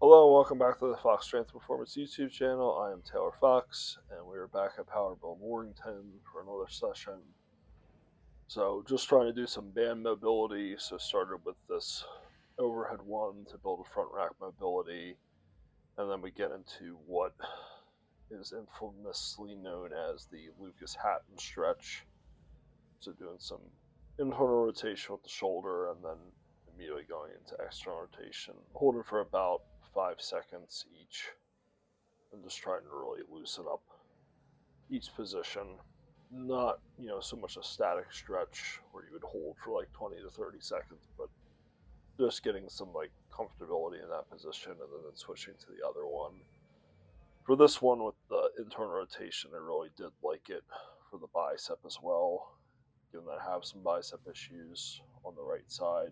Hello and welcome back to the Fox Strength Performance YouTube channel. I am Taylor Fox, and we are back at Powerbuilding Warrington for another session. So just trying to do some band mobility. So started with this overhead one to build a front rack mobility, and then we get into what is infamously known as the Lucas Hatton stretch. So doing some internal rotation with the shoulder, and then immediately going into external rotation, holding for about 5 seconds each, and just trying to really loosen up each position. Not, so much a static stretch where you would hold for like 20 to 30 seconds, but just getting some like comfortability in that position and then switching to the other one. For this one with the internal rotation, I really did like it for the bicep as well. Given that I have some bicep issues on the right side,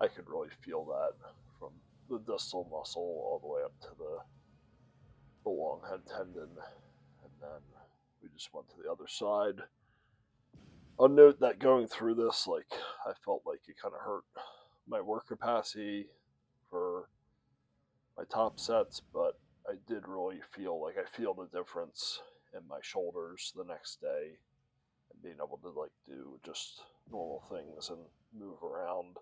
I could really feel that from the distal muscle all the way up to the long head tendon, and then we just went to the other side. I'll note that going through this, I felt like it kind of hurt my work capacity for my top sets, but I did really feel like I feel the difference in my shoulders the next day, and being able to do just normal things and move around.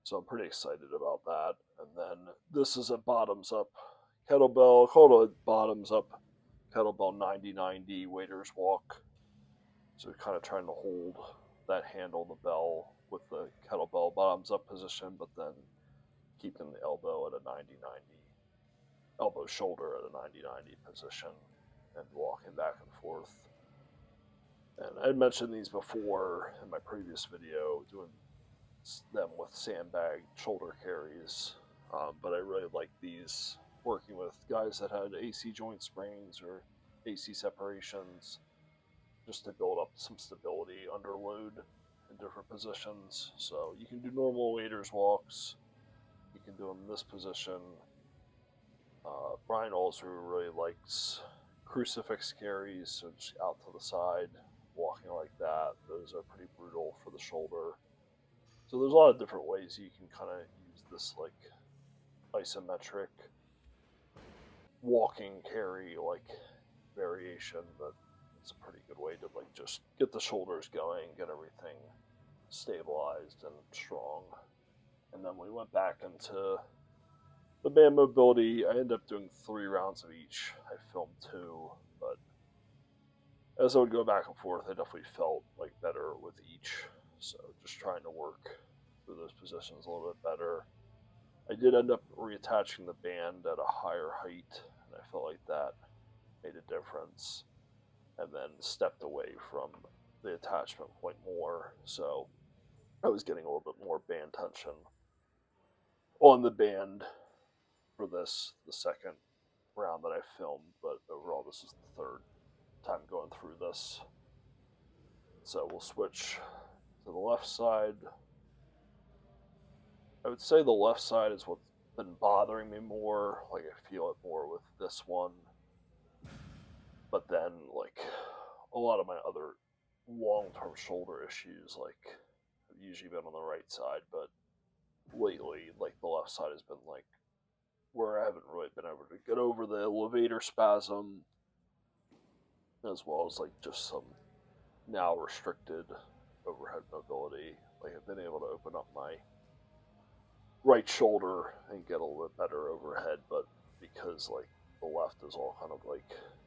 So I'm pretty excited about that. And then this is a bottoms up kettlebell, called a bottoms up kettlebell 90-90 waiter's walk. So kind of trying to hold that handle, the bell, with the kettlebell bottoms up position, but then keeping the elbow at a 90-90, elbow shoulder at a 90-90 position, and walking back and forth. And I mentioned these before in my previous video, doing them with sandbag shoulder carries, but I really like these working with guys that had AC joint sprains or AC separations, just to build up some stability under load in different positions. So you can do normal waiter's walks, you can do them in this position. Brian also really likes crucifix carries, so just out to the side, walking like that. Those are pretty brutal for the shoulder. So there's a lot of different ways you can kind of use this isometric walking carry variation, but it's a pretty good way to just get the shoulders going, get everything stabilized and strong. And then we went back into the band mobility. I ended up doing 3 rounds of each. I filmed 2, but as I would go back and forth, I definitely felt better with each. So just trying to work through those positions a little bit better. I did end up reattaching the band at a higher height, and I felt like that made a difference. And then stepped away from the attachment point more, so I was getting a little bit more band tension on the band for the second round that I filmed, but overall this is the 3rd time going through this. So we'll switch to the left side. I would say the left side is what's been bothering me more. I feel it more with this one. But then, a lot of my other long-term shoulder issues, have usually been on the right side, but lately, the left side has been, where I haven't really been able to get over the levator spasm, as well as, just some now restricted overhead mobility. I've been able to open up my right shoulder and get a little bit better overhead, but because the left is all kind of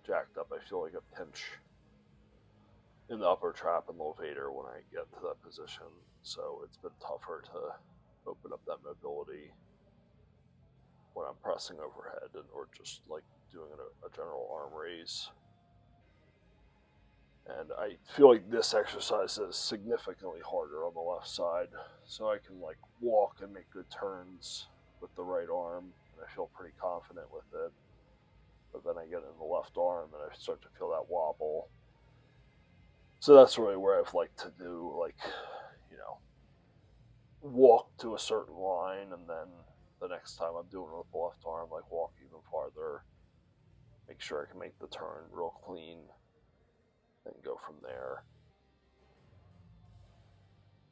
jacked up, I feel like a pinch in the upper trap and levator when I get to that position. So it's been tougher to open up that mobility when I'm pressing overhead or just doing a general arm raise. And I feel like this exercise is significantly harder on the left side, so I can walk and make good turns with the right arm, and I feel pretty confident with it. But then I get in the left arm and I start to feel that wobble. So that's really where I've liked to do walk to a certain line, and then the next time I'm doing it with the left arm, walk even farther, make sure I can make the turn real clean, and go from there.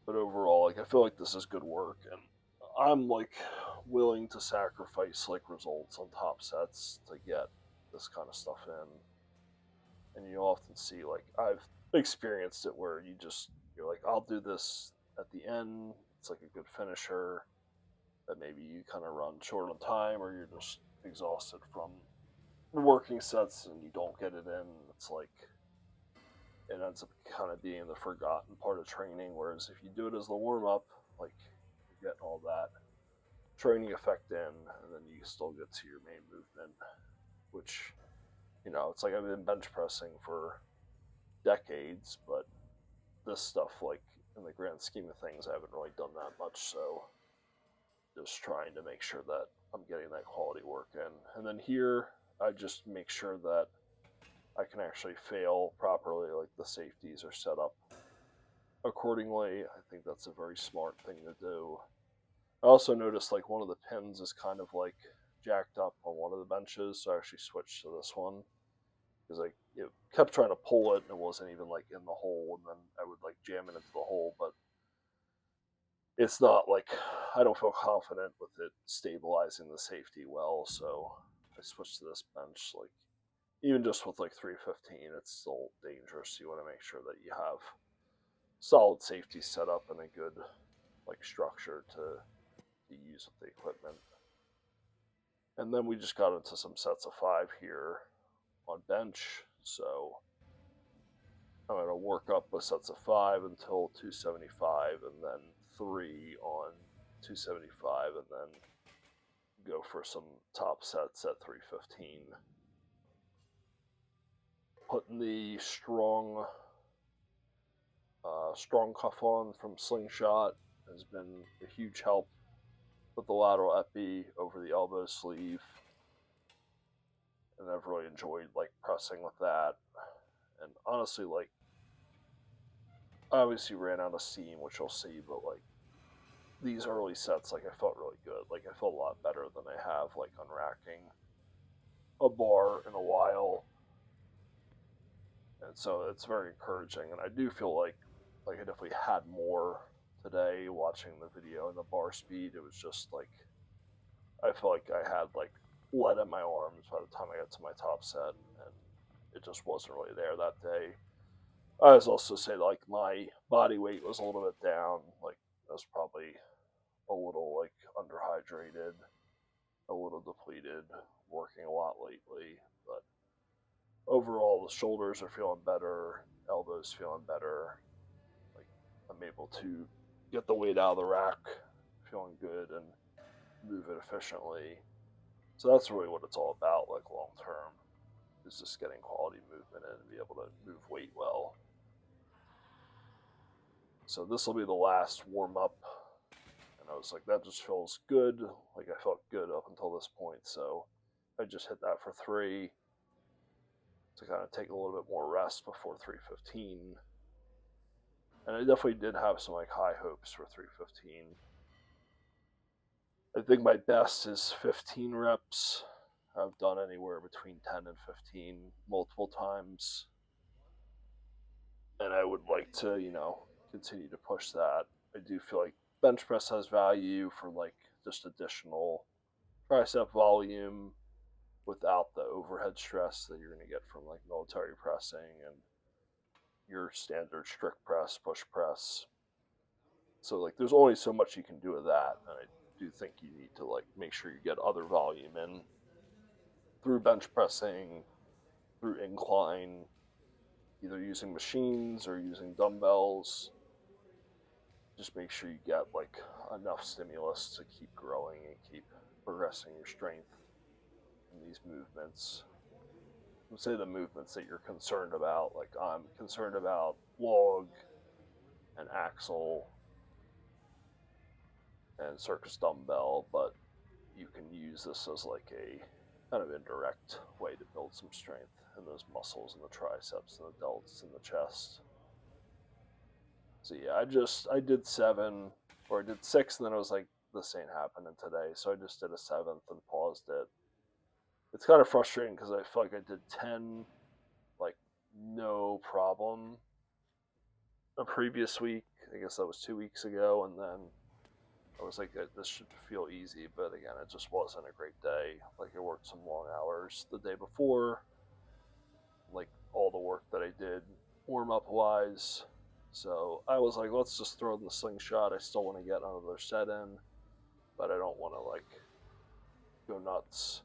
But overall, I feel like this is good work, and I'm willing to sacrifice like results on top sets to get this kind of stuff in. And you often see, like, I've experienced it where you're like, I'll do this at the end. It's like a good finisher, that maybe you kind of run short on time or you're just exhausted from working sets and you don't get it in. It's like it ends up kind of being the forgotten part of training. Whereas if you do it as the warm up, like, you're getting all that training effect in, and then you still get to your main movement, which, it's like I've been bench pressing for decades, but this stuff, like, in the grand scheme of things, I haven't really done that much. So just trying to make sure that I'm getting that quality work in. And then here, I just make sure that I can actually fail properly, like the safeties are set up accordingly. I think that's a very smart thing to do. I also noticed, like, one of the pins is kind of like jacked up on one of the benches, so I actually switched to this one because I kept trying to pull it and it wasn't even like in the hole, and then I would like jam it into the hole, but it's not like, I don't feel confident with it stabilizing the safety well, so I switched to this bench. Like, even just with like 315, it's still dangerous. You want to make sure that you have solid safety set up and a good like structure to use with the equipment. And then we just got into some sets of 5 here on bench, so I'm going to work up with sets of 5 until 275, and then 3 on 275, and then go for some top sets at 315. Putting the strong cuff on from Slingshot has been a huge help with the lateral epi over the elbow sleeve, and I've really enjoyed like pressing with that. And honestly, like, I obviously ran out of steam, which you'll see, but like these early sets, like, I felt really good. Like, I felt a lot better than I have like unracking a bar in a while, and so it's very encouraging. And I do feel like I definitely had more today watching the video, and the bar speed, it was just like I felt like I had like lead in my arms by the time I got to my top set, and it just wasn't really there that day. I was also say like my body weight was a little bit down. Like, I was probably a little like underhydrated, a little depleted, working a lot lately. But overall, the shoulders are feeling better, elbows feeling better. Like, I'm able to get the weight out of the rack, feeling good, and move it efficiently. So that's really what it's all about, like, long term, is just getting quality movement in and be able to move weight well. So this will be the last warm up, and I was like, that just feels good. Like, I felt good up until this point, so I just hit that for 3 to kind of take a little bit more rest before 315. And I definitely did have some like high hopes for 315. I think my best is 15 reps. I've done anywhere between 10 and 15 multiple times, and I would like to, continue to push that. I do feel like bench press has value for like just additional tricep volume without the overhead stress that you're going to get from like military pressing and your standard strict press, push press. So like there's only so much you can do with that, and I do think you need to like make sure you get other volume in through bench pressing, through incline, either using machines or using dumbbells. Just make sure you get like enough stimulus to keep growing and keep progressing your strength in these movements. I would say the movements that you're concerned about, like I'm concerned about log and axle and circus dumbbell, but you can use this as like a kind of indirect way to build some strength in those muscles in the triceps and the delts and the chest. So yeah, I did 7, or I did 6, and then I was like, this ain't happening today, so I just did a 7th and paused it. It's kind of frustrating because I feel like I did 10 like no problem a previous week. I guess that was 2 weeks ago, and then I was like, this should feel easy, but again, it just wasn't a great day. Like, I worked some long hours the day before, like all the work that I did warm up wise. So I was like, let's just throw in the slingshot. I still want to get another set in, but I don't want to like go nuts.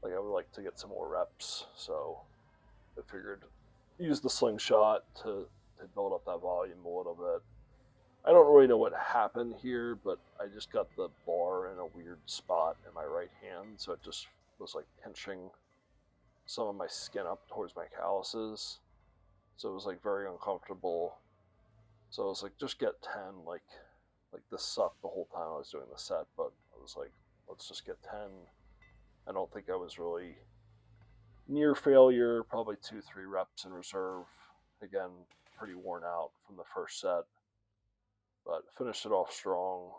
Like, I would like to get some more reps. So I figured use the slingshot to build up that volume a little bit. I don't really know what happened here, but I just got the bar in a weird spot in my right hand, so it just was like pinching some of my skin up towards my calluses. So it was like very uncomfortable. So I was like, just get 10. Like this sucked the whole time I was doing the set, but I was like, let's just get 10. I don't think I was really near failure. Probably 2-3 reps in reserve. Again, pretty worn out from the first set, but finished it off strong.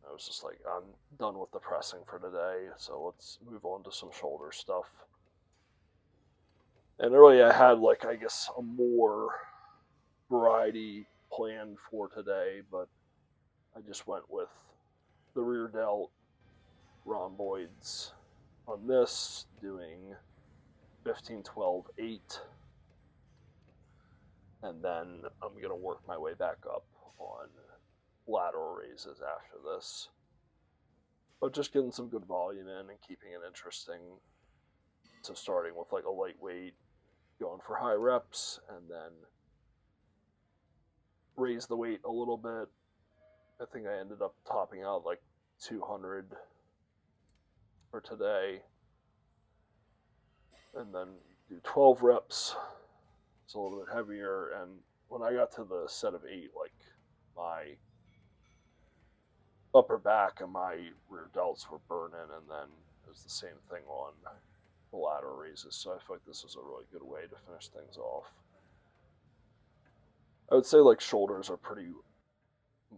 I was just like, I'm done with the pressing for today, so let's move on to some shoulder stuff. And really, I had like, I guess, a more variety planned for today, but I just went with the rear delt rhomboids on this, doing 15, 12, 8, and then I'm going to work my way back up on lateral raises after this. But just getting some good volume in and keeping it interesting. So starting with like a lightweight, going for high reps, and then raise the weight a little bit. I think I ended up topping out like 200 for today. And then do 12 reps. It's a little bit heavier. And when I got to the set of 8, like my upper back and my rear delts were burning, and then it was the same thing on the lateral raises. So I feel like this was a really good way to finish things off. I would say like shoulders are pretty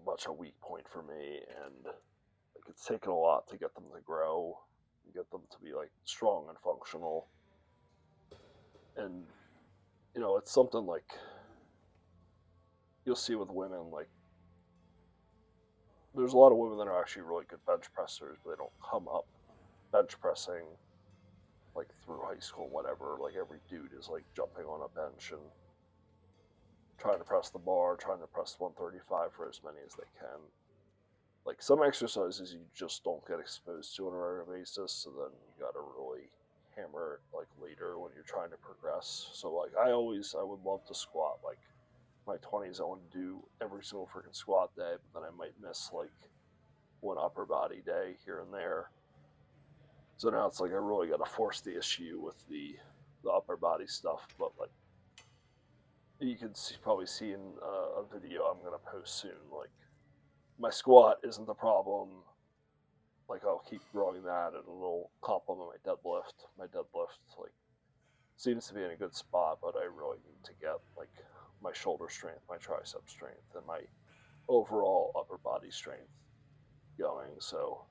much a weak point for me, and like it's taken a lot to get them to grow, and get them to be like strong and functional. And you know, it's something like you'll see with women, like there's a lot of women that are actually really good bench pressers, but they don't come up bench pressing like through high school, whatever. Like every dude is like jumping on a bench and trying to press the bar, trying to press 135 for as many as they can. Like some exercises you just don't get exposed to on a regular basis, so then you gotta really hammer it like later when you're trying to progress. So like I would love to squat like my 20s. I want to do every single freaking squat day, but then I might miss like one upper body day here and there. So now it's like I really got to force the issue with the upper body stuff. But like you can probably see in a video I'm gonna post soon, like my squat isn't the problem. Like I'll keep growing that, and it'll complement my deadlift. My deadlift like seems to be in a good spot, but I really need to get like my shoulder strength, my tricep strength, and my overall upper body strength going. So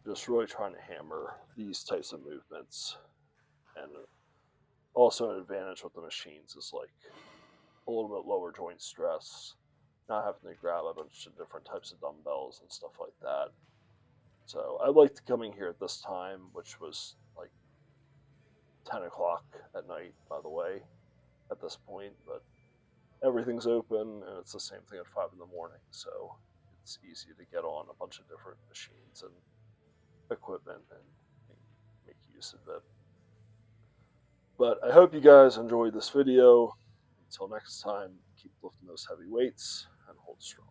just really trying to hammer these types of movements. And also an advantage with the machines is like a little bit lower joint stress, not having to grab a bunch of different types of dumbbells and stuff like that. So I liked coming here at this time, which was like 10 o'clock at night, by the way, at this point, but everything's open and it's the same thing at 5 in the morning. So it's easy to get on a bunch of different machines and equipment and make use of it. But I hope you guys enjoyed this video. Until next time, keep lifting those heavy weights and hold strong.